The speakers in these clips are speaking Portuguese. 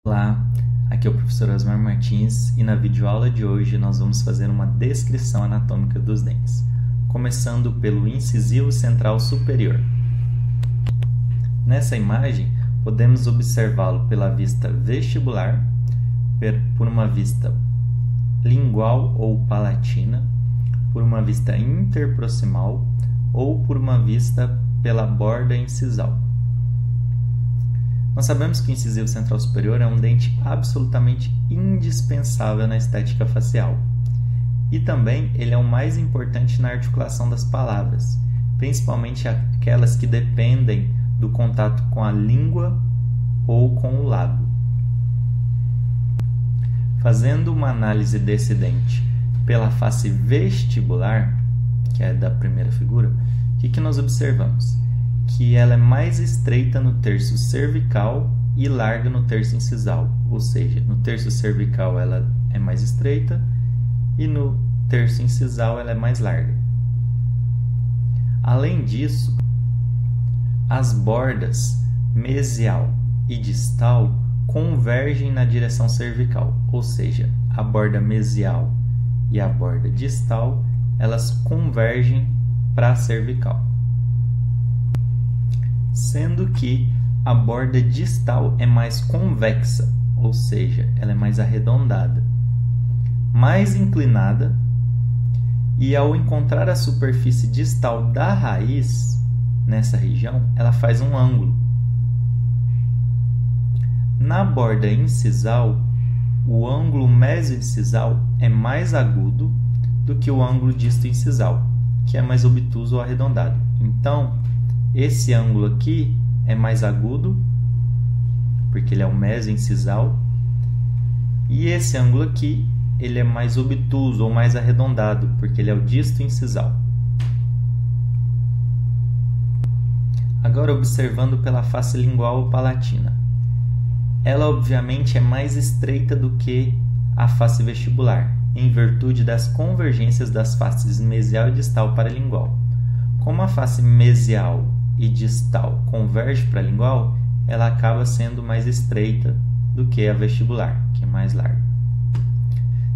Olá, aqui é o professor Osmar Martins e na videoaula de hoje nós vamos fazer uma descrição anatômica dos dentes, começando pelo incisivo central superior. Nessa imagem, podemos observá-lo pela vista vestibular, por uma vista lingual ou palatina, por uma vista interproximal ou por uma vista pela borda incisal. Nós sabemos que o incisivo central superior é um dente absolutamente indispensável na estética facial. E também ele é o mais importante na articulação das palavras, principalmente aquelas que dependem do contato com a língua ou com o lábio. Fazendo uma análise desse dente pela face vestibular, que é da primeira figura, o que nós observamos? Que ela é mais estreita no terço cervical e larga no terço incisal, ou seja, no terço cervical ela é mais estreita e no terço incisal ela é mais larga. Além disso, as bordas mesial e distal convergem na direção cervical, ou seja, a borda mesial e a borda distal elas convergem para a cervical. Sendo que a borda distal é mais convexa, ou seja, ela é mais arredondada, mais inclinada, e ao encontrar a superfície distal da raiz, nessa região, ela faz um ângulo. Na borda incisal, o ângulo mesoincisal é mais agudo do que o ângulo disto-incisal, que é mais obtuso ou arredondado. Então, esse ângulo aqui é mais agudo, porque ele é o mesoincisal, e esse ângulo aqui ele é mais obtuso ou mais arredondado, porque ele é o disto-incisal. Agora observando pela face lingual ou palatina. Ela obviamente é mais estreita do que a face vestibular, em virtude das convergências das faces mesial e distal para a lingual. Como a face mesial e distal converge para a lingual, ela acaba sendo mais estreita do que a vestibular, que é mais larga.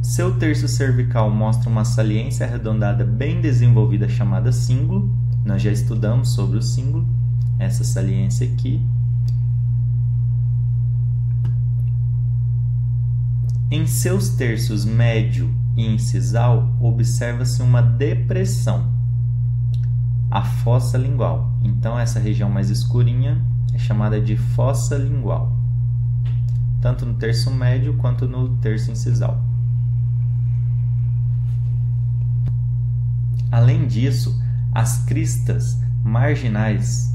Seu terço cervical mostra uma saliência arredondada bem desenvolvida chamada cíngulo. Nós já estudamos sobre o cíngulo, essa saliência aqui. Em seus terços médio e incisal, observa-se uma depressão, a fossa lingual. Então, essa região mais escurinha é chamada de fossa lingual, tanto no terço médio quanto no terço incisal. Além disso, as cristas marginais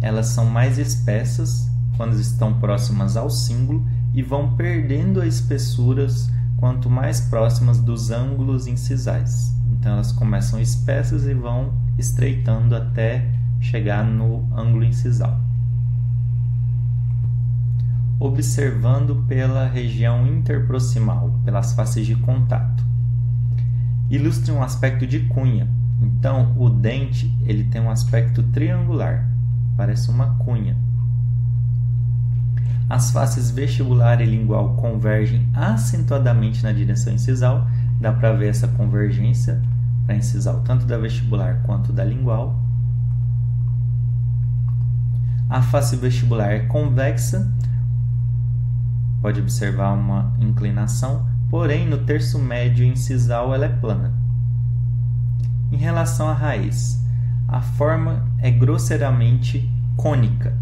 elas são mais espessas quando estão próximas ao cíngulo e vão perdendo as espessuras quanto mais próximas dos ângulos incisais. Então, elas começam espessas e vão estreitando até chegar no ângulo incisal. Observando pela região interproximal, pelas faces de contato. Ilustre um aspecto de cunha. Então, o dente ele tem um aspecto triangular, parece uma cunha. As faces vestibular e lingual convergem acentuadamente na direção incisal. Dá para ver essa convergência para a incisal, tanto da vestibular quanto da lingual. A face vestibular é convexa, pode observar uma inclinação, porém no terço médio incisal ela é plana. Em relação à raiz, a forma é grosseiramente cônica,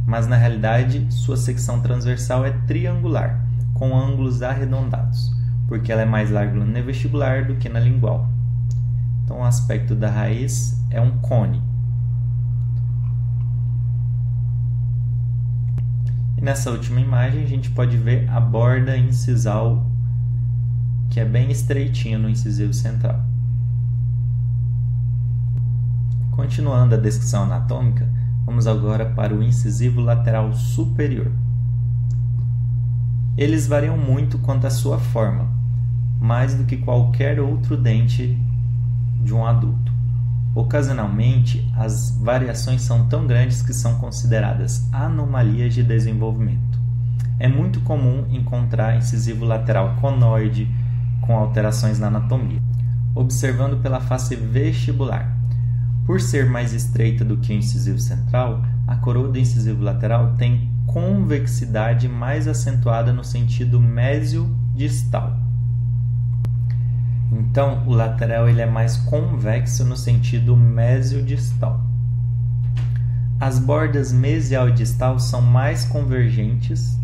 mas na realidade sua secção transversal é triangular, com ângulos arredondados, porque ela é mais larga na vestibular do que na lingual. Então, o aspecto da raiz é um cone. E nessa última imagem, a gente pode ver a borda incisal, que é bem estreitinha no incisivo central. Continuando a descrição anatômica, vamos agora para o incisivo lateral superior. Eles variam muito quanto à sua forma, mais do que qualquer outro dente de um adulto. Ocasionalmente, as variações são tão grandes que são consideradas anomalias de desenvolvimento. É muito comum encontrar incisivo lateral conoide com alterações na anatomia. Observando pela face vestibular. Por ser mais estreita do que o incisivo central, a coroa do incisivo lateral tem convexidade mais acentuada no sentido mesiodistal. Então, o lateral ele é mais convexo no sentido mesiodistal. As bordas mesial e distal são mais convergentes,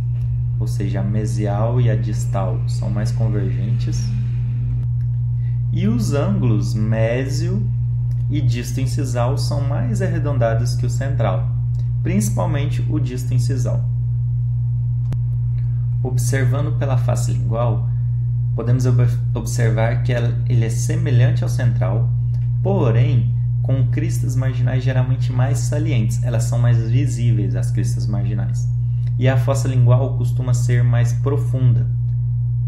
ou seja, a mesial e a distal são mais convergentes. E os ângulos mésio e disto incisal são mais arredondados que o central, principalmente o disto incisal. Observando pela face lingual, podemos observar que ele é semelhante ao central, porém com cristas marginais geralmente mais salientes. Elas são mais visíveis, as cristas marginais. E a fossa lingual costuma ser mais profunda,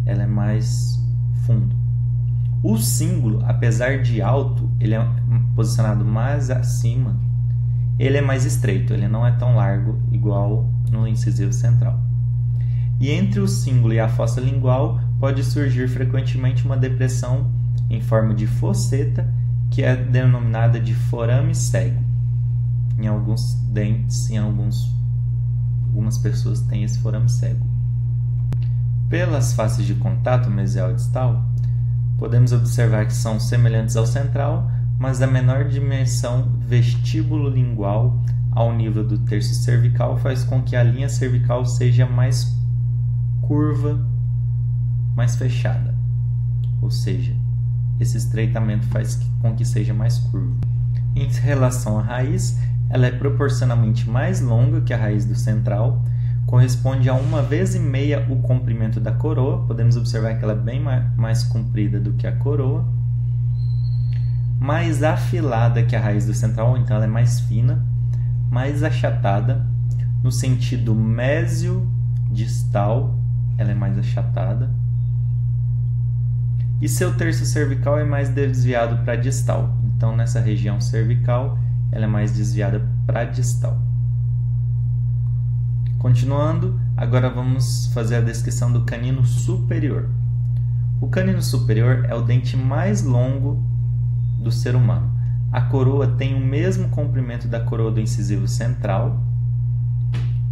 ela é mais fundo. O cíngulo, apesar de alto, ele é posicionado mais acima, ele é mais estreito, ele não é tão largo igual no incisivo central. E entre o cíngulo e a fossa lingual pode surgir frequentemente uma depressão em forma de fosseta, que é denominada de forame cego. Em alguns dentes, algumas pessoas têm esse forame cego. Pelas faces de contato mesial e distal, podemos observar que são semelhantes ao central, mas a menor dimensão vestíbulo-lingual ao nível do terço cervical faz com que a linha cervical seja mais curva, mais fechada. Ou seja, esse estreitamento faz com que seja mais curvo. Em relação à raiz, ela é proporcionalmente mais longa que a raiz do central, corresponde a 1,5 vezes o comprimento da coroa. Podemos observar que ela é bem mais comprida do que a coroa, mais afilada que a raiz do central, então ela é mais fina, mais achatada. No sentido mesiodistal, ela é mais achatada. E seu terço cervical é mais desviado para distal. Então, nessa região cervical, ela é mais desviada para distal. Continuando, agora vamos fazer a descrição do canino superior. O canino superior é o dente mais longo do ser humano. A coroa tem o mesmo comprimento da coroa do incisivo central,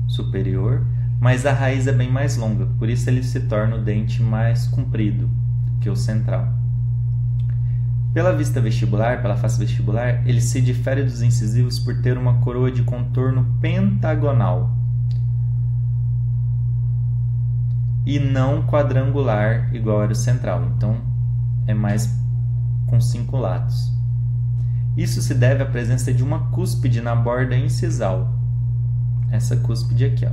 superior, mas a raiz é bem mais longa, por isso ele se torna o dente mais comprido que o central. Pela vista vestibular, pela face vestibular, ele se difere dos incisivos por ter uma coroa de contorno pentagonal e não quadrangular igual era o central, então é mais com 5 lados. Isso se deve à presença de uma cúspide na borda incisal, essa cúspide aqui, ó.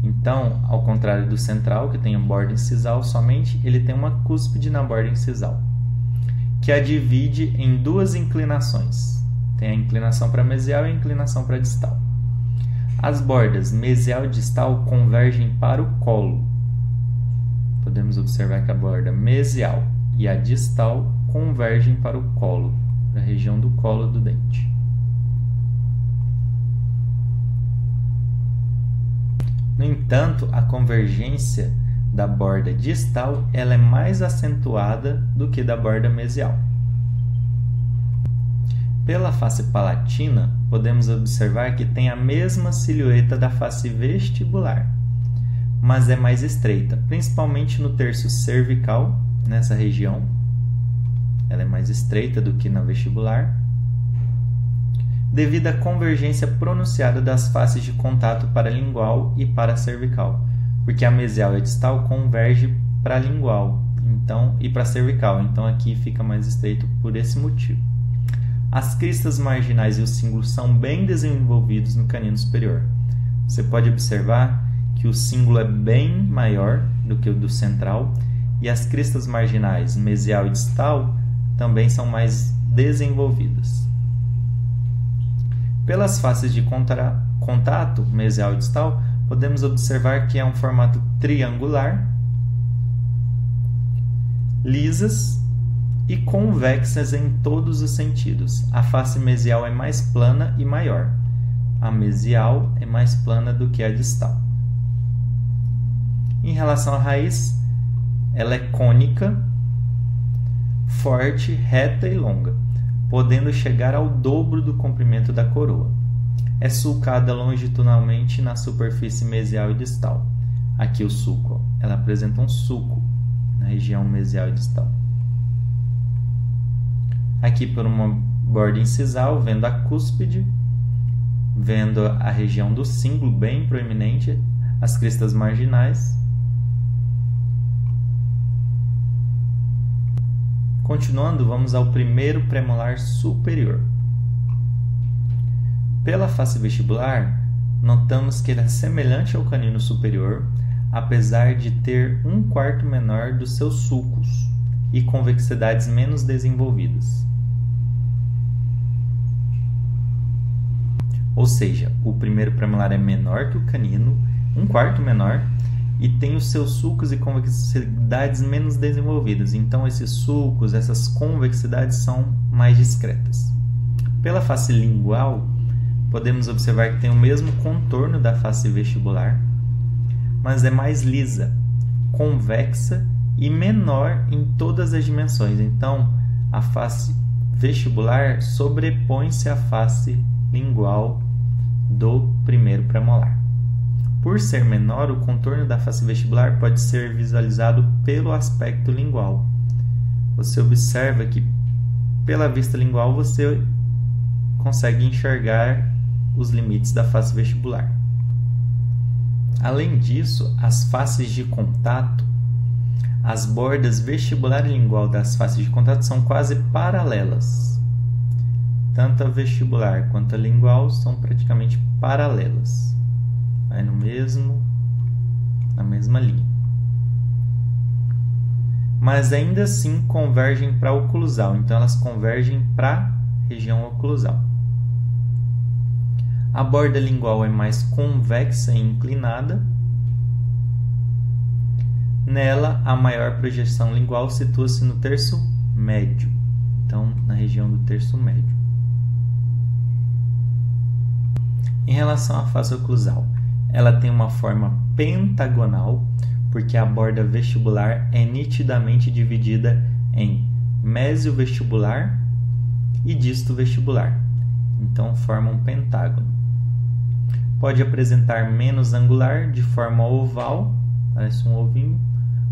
Então, ao contrário do central, que tem a borda incisal somente, ele tem uma cúspide na borda incisal, que a divide em 2 inclinações. Tem a inclinação para mesial e a inclinação para distal. As bordas mesial e distal convergem para o colo. Podemos observar que a borda mesial e a distal convergem para o colo, para a região do colo do dente. No entanto, a convergência da borda distal ela é mais acentuada do que da borda mesial. Pela face palatina, podemos observar que tem a mesma silhueta da face vestibular, mas é mais estreita, principalmente no terço cervical, nessa região. Ela é mais estreita do que na vestibular, devido à convergência pronunciada das faces de contato paralingual e paracervical, porque a mesial e a distal converge para a lingual e para a cervical, então aqui fica mais estreito por esse motivo. As cristas marginais e o cíngulo são bem desenvolvidos no canino superior. Você pode observar que o cíngulo é bem maior do que o do central e as cristas marginais mesial e distal também são mais desenvolvidas. Pelas faces de contato mesial e distal, podemos observar que é um formato triangular, lisas e convexas em todos os sentidos. A face mesial é mais plana e maior. A mesial é mais plana do que a distal. Em relação à raiz, ela é cônica, forte, reta e longa, podendo chegar ao dobro do comprimento da coroa. É sulcada longitudinalmente na superfície mesial e distal. Aqui o sulco, ela apresenta um sulco na região mesial e distal. Aqui por uma borda incisal, vendo a cúspide, vendo a região do cíngulo bem proeminente, as cristas marginais. Continuando, vamos ao primeiro premolar superior. Pela face vestibular, notamos que ele é semelhante ao canino superior, apesar de ter 1/4 menor dos seus sulcos e convexidades menos desenvolvidas. Ou seja, o primeiro premolar é menor que o canino, 1/4 menor, e tem os seus sulcos e convexidades menos desenvolvidas. Então, esses sulcos, essas convexidades são mais discretas. Pela face lingual, podemos observar que tem o mesmo contorno da face vestibular, mas é mais lisa, convexa e menor em todas as dimensões. Então, a face vestibular sobrepõe-se à face lingual do primeiro premolar. Por ser menor, o contorno da face vestibular pode ser visualizado pelo aspecto lingual. Você observa que, pela vista lingual, você consegue enxergar os limites da face vestibular. Além disso, as faces de contato, as bordas vestibular e lingual das faces de contato são quase paralelas. Tanto a vestibular quanto a lingual são praticamente paralelas. Vai na mesma linha. Mas ainda assim convergem para a oclusal, então elas convergem para a região oclusal. A borda lingual é mais convexa e inclinada. Nela, a maior projeção lingual situa-se no terço médio, então na região do terço médio. Em relação à face oclusal, ela tem uma forma pentagonal, porque a borda vestibular é nitidamente dividida em mésio vestibular e disto vestibular, então forma um pentágono. Pode apresentar menos angular, de forma oval, parece um ovinho,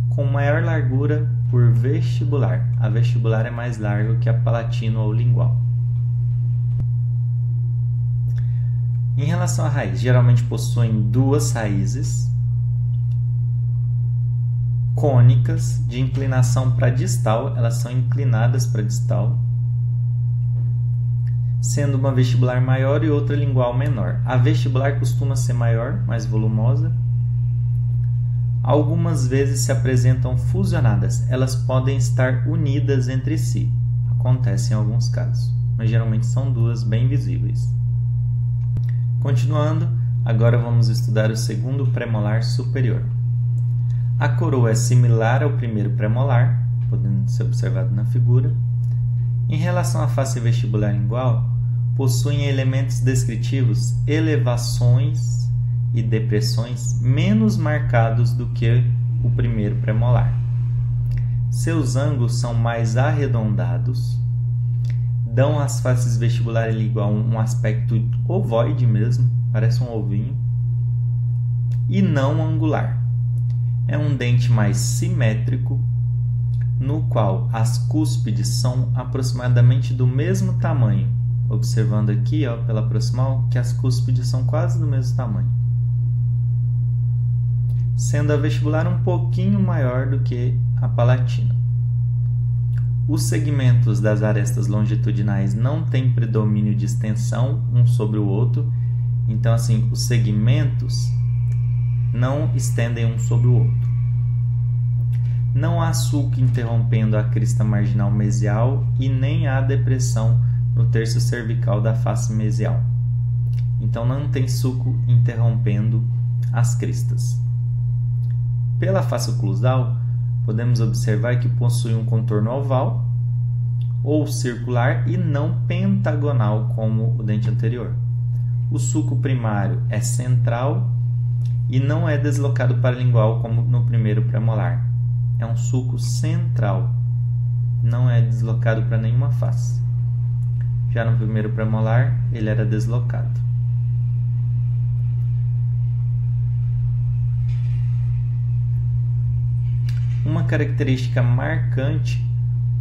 com maior largura por vestibular. A vestibular é mais larga que a palatino ou lingual. Em relação à raiz, geralmente possuem duas raízes cônicas de inclinação para distal, elas são inclinadas para distal, sendo uma vestibular maior e outra lingual menor. A vestibular costuma ser maior, mais volumosa. Algumas vezes se apresentam fusionadas, elas podem estar unidas entre si. Acontece em alguns casos, mas geralmente são duas bem visíveis. Continuando, agora vamos estudar o segundo premolar superior. A coroa é similar ao primeiro premolar, podendo ser observado na figura. Em relação à face vestibular lingual, possuem elementos descritivos, elevações e depressões menos marcados do que o primeiro premolar. Seus ângulos são mais arredondados, dão às faces vestibular e lingual um aspecto ovoide mesmo, parece um ovinho, e não angular. É um dente mais simétrico, no qual as cúspides são aproximadamente do mesmo tamanho. Observando aqui, pela proximal, que as cúspides são quase do mesmo tamanho, sendo a vestibular um pouquinho maior do que a palatina. Os segmentos das arestas longitudinais não têm predomínio de extensão um sobre o outro, então assim, os segmentos não estendem um sobre o outro. Não há sulco interrompendo a crista marginal mesial e nem há depressão no terço cervical da face mesial. Então não tem sulco interrompendo as cristas. Pela face oclusal, podemos observar que possui um contorno oval ou circular e não pentagonal como o dente anterior. O sulco primário é central e não é deslocado paralingual como no primeiro premolar. É um sulco central, não é deslocado para nenhuma face. Já no primeiro premolar, ele era deslocado. Uma característica marcante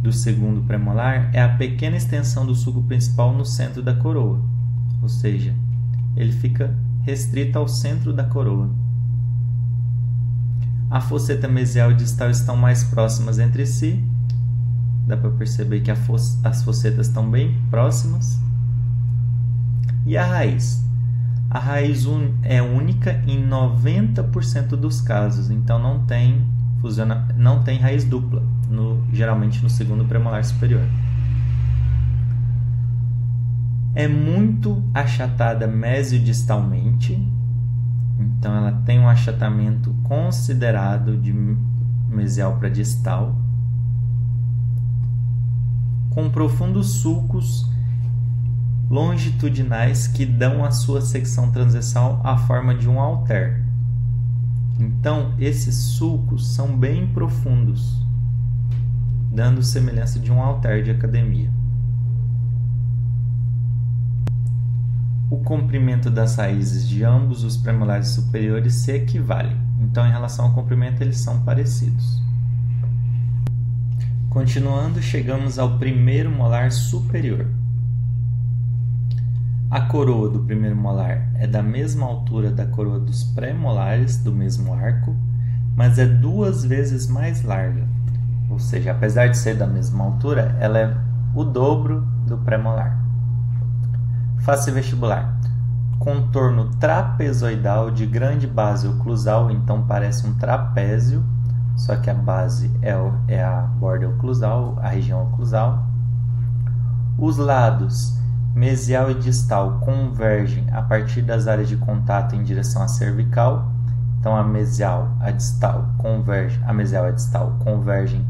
do segundo premolar é a pequena extensão do sulco principal no centro da coroa, ou seja, ele fica restrito ao centro da coroa. A fosseta mesial e distal estão mais próximas entre si. Dá para perceber que as fossetas estão bem próximas. E a raiz? A raiz é única em 90% dos casos, então não tem raiz dupla, geralmente no segundo premolar superior. É muito achatada mesiodistalmente, então ela tem um achatamento considerado de mesial para distal, com profundos sulcos longitudinais que dão à sua secção transversal a forma de um halter. Então, esses sulcos são bem profundos, dando semelhança de um halter de academia. O comprimento das raízes de ambos os premolares superiores se equivale. Então, em relação ao comprimento, eles são parecidos. Continuando, chegamos ao primeiro molar superior. A coroa do primeiro molar é da mesma altura da coroa dos pré-molares do mesmo arco, mas é 2 vezes mais larga. Ou seja, apesar de ser da mesma altura, ela é o dobro do pré-molar. Face vestibular. Contorno trapezoidal de grande base oclusal, então parece um trapézio, só que a base é a borda oclusal, a região oclusal. Os lados mesial e distal convergem a partir das áreas de contato em direção à cervical. Então a mesial e a distal convergem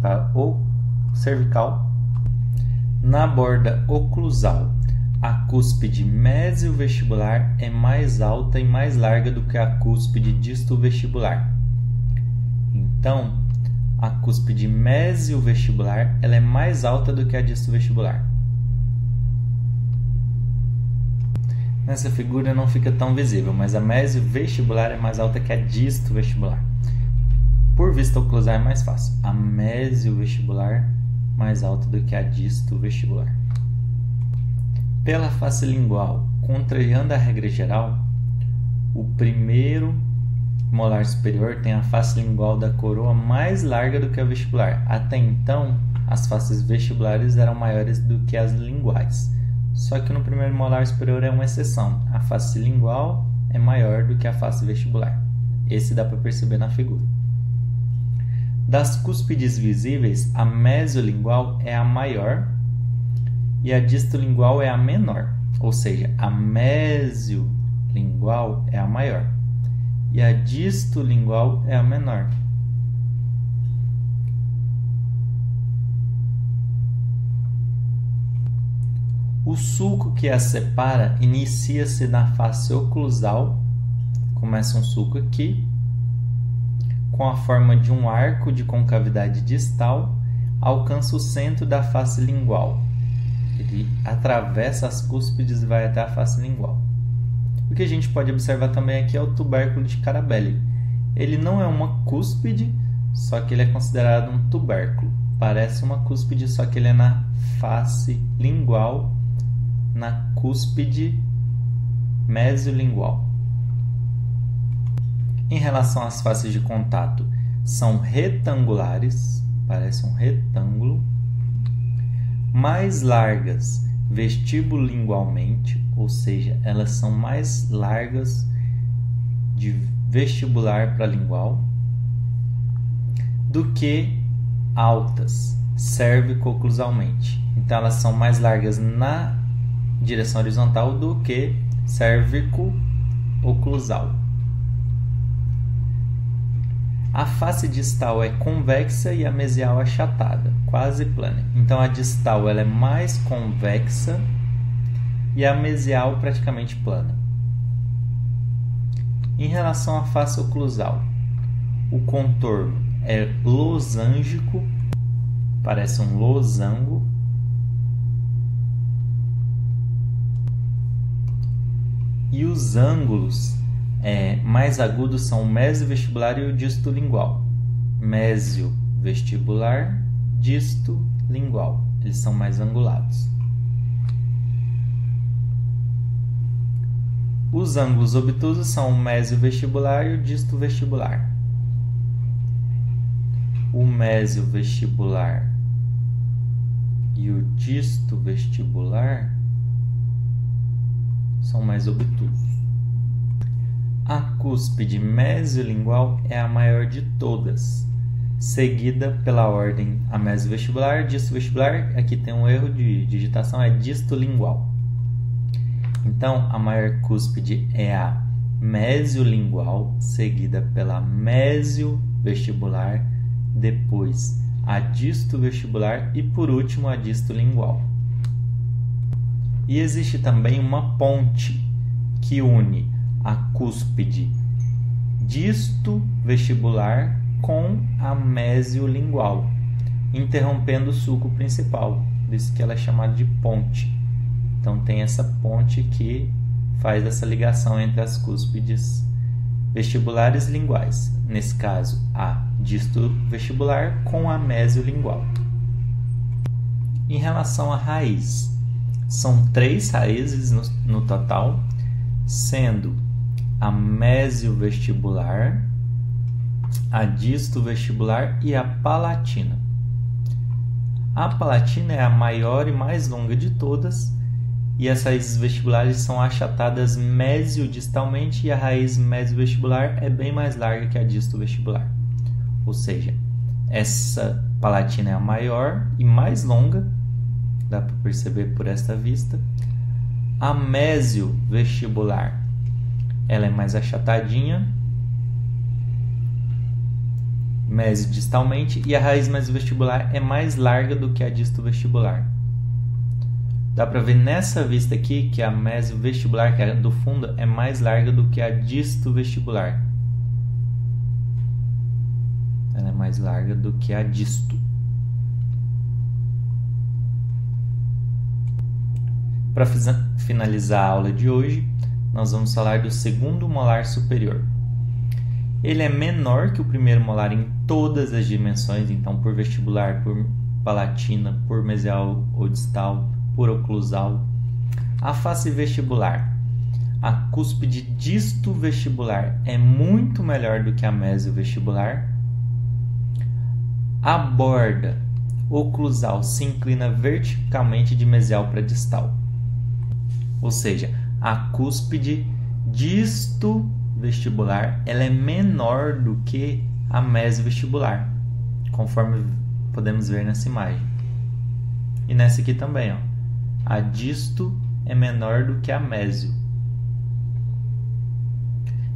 para o cervical. Na borda oclusal, a cúspide mesiovestibular é mais alta e mais larga do que a cúspide distovestibular. Então, a cúspide mesiovestibular ela é mais alta do que a distovestibular. Nessa figura não fica tão visível, mas a mesiovestibular é mais alta que a distovestibular. Por vista oclusal é mais fácil. A mesiovestibular mais alta do que a distovestibular. Pela face lingual, contrariando a regra geral, o primeiro molar superior tem a face lingual da coroa mais larga do que a vestibular. Até então, as faces vestibulares eram maiores do que as linguais. Só que no primeiro molar superior é uma exceção. A face lingual é maior do que a face vestibular. Esse dá para perceber na figura. Das cúspides visíveis, a mesiolingual é a maior e a distolingual é a menor. Ou seja, a mesiolingual é a maior e a distolingual é a menor. O sulco que as separa inicia-se na face oclusal, começa um sulco aqui, com a forma de um arco de concavidade distal, alcança o centro da face lingual. Ele atravessa as cúspides e vai até a face lingual. O que a gente pode observar também aqui é o tubérculo de Carabelli. Ele não é uma cúspide, só que ele é considerado um tubérculo. Parece uma cúspide, só que ele é na face lingual, na cúspide mesiolingual. Em relação às faces de contato, são retangulares, parece um retângulo, mais largas vestibulingualmente, ou seja, elas são mais largas de vestibular para lingual, do que altas cervico-oclusalmente. Então elas são mais largas na direção horizontal do que cérvico-oclusal. A face distal é convexa e a mesial achatada, quase plana. Então a distal ela é mais convexa e a mesial praticamente plana. Em relação à face oclusal, o contorno é losângico, parece um losango. E os ângulos mais agudos são o mesiovestibular e o distolingual. Mesiovestibular, distolingual. Eles são mais angulados. Os ângulos obtusos são o mesiovestibular e o distovestibular. O mesiovestibular e o distovestibular são mais obtusos. A cúspide mesiolingual é a maior de todas, seguida pela ordem a mesiovestibular, distovestibular. Aqui tem um erro de digitação, é distolingual. Então, a maior cúspide é a mesiolingual, seguida pela mesiovestibular, depois a distovestibular e, por último, a distolingual. E existe também uma ponte que une a cúspide distovestibular com a mesiolingual, interrompendo o sulco principal. Por isso que ela é chamada de ponte. Então tem essa ponte que faz essa ligação entre as cúspides vestibulares e linguais. Nesse caso, a distovestibular com a mesiolingual. Em relação à raiz, são 3 raízes no total, sendo a mesiovestibular, a distovestibular e a palatina. A palatina é a maior e mais longa de todas, e as raízes vestibulares são achatadas mesiodistalmente, e a raiz mesiovestibular é bem mais larga que a distovestibular. Ou seja, essa palatina é a maior e mais longa, dá para perceber por esta vista. A mesiovestibular, ela é mais achatadinha, mesiodistalmente, e a raiz mesiovestibular é mais larga do que a distovestibular. Dá para ver nessa vista aqui que a mesiovestibular, que é do fundo, é mais larga do que a distovestibular. Ela é mais larga do que a disto. Para finalizar a aula de hoje, nós vamos falar do segundo molar superior. Ele é menor que o primeiro molar em todas as dimensões, então por vestibular, por palatina, por mesial ou distal, por oclusal. A face vestibular, a cúspide distovestibular é muito melhor do que a mesiovestibular. A borda oclusal se inclina verticalmente de mesial para distal. Ou seja, a cúspide distovestibular ela é menor do que a mesiovestibular, conforme podemos ver nessa imagem. E nessa aqui também, ó. A disto é menor do que a mesio.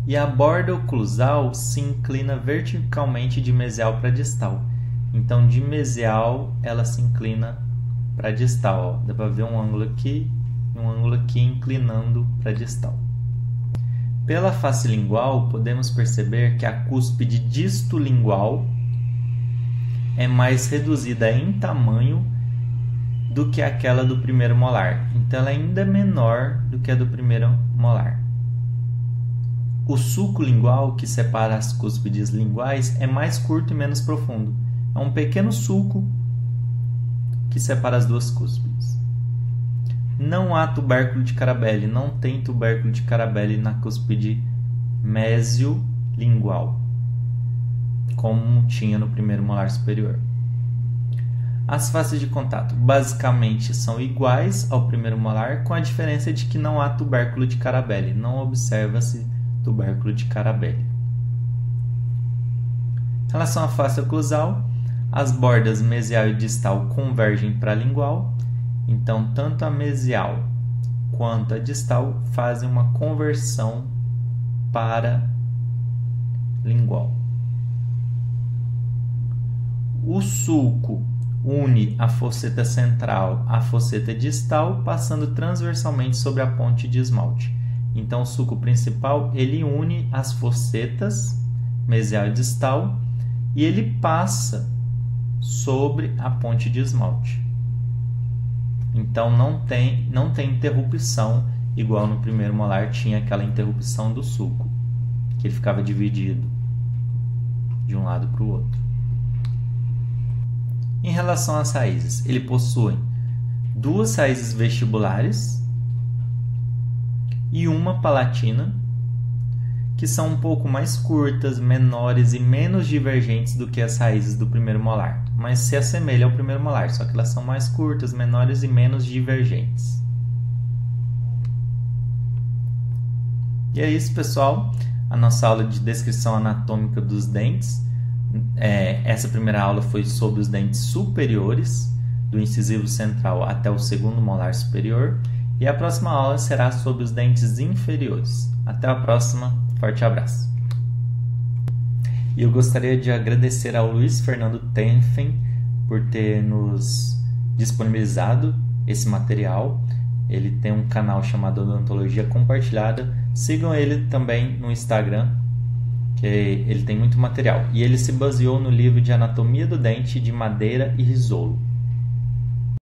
E a borda oclusal se inclina verticalmente de mesial para distal. Então, de mesial, ela se inclina para distal. Ó. Dá para ver um ângulo aqui e um ângulo aqui inclinando para distal. Pela face lingual, podemos perceber que a cúspide distolingual é mais reduzida em tamanho do que aquela do primeiro molar. Então, ela é ainda menor do que a do primeiro molar. O sulco lingual, que separa as cúspides linguais, é mais curto e menos profundo. É um pequeno sulco que separa as duas cúspides. Não há tubérculo de Carabelli, não tem tubérculo de Carabelli na cúspide mesiolingual, como tinha no primeiro molar superior. As faces de contato basicamente são iguais ao primeiro molar, com a diferença de que não há tubérculo de Carabelli, não observa-se tubérculo de Carabelli. Em relação à face oclusal, as bordas mesial e distal convergem para a lingual, então tanto a mesial quanto a distal fazem uma conversão para lingual. O sulco une a fosseta central à fosseta distal, passando transversalmente sobre a ponte de esmalte. Então o sulco principal ele une as fossetas mesial e distal e ele passa sobre a ponte de esmalte. Então não tem interrupção igual no primeiro molar tinha aquela interrupção do sulco, que ele ficava dividido de um lado para o outro. Em relação às raízes, ele possui 2 raízes vestibulares e uma palatina, que são um pouco mais curtas, menores e menos divergentes do que as raízes do primeiro molar, mas se assemelham ao primeiro molar, só que elas são mais curtas, menores e menos divergentes. E é isso, pessoal, a nossa aula de descrição anatômica dos dentes. Essa primeira aula foi sobre os dentes superiores, do incisivo central até o segundo molar superior, e a próxima aula será sobre os dentes inferiores. Até a próxima, forte abraço! E eu gostaria de agradecer ao Luiz Fernando Tenfen por ter nos disponibilizado esse material. Ele tem um canal chamado Odontologia Compartilhada. Sigam ele também no Instagram, que ele tem muito material. E ele se baseou no livro de Anatomia do Dente de Madeira e Risolo.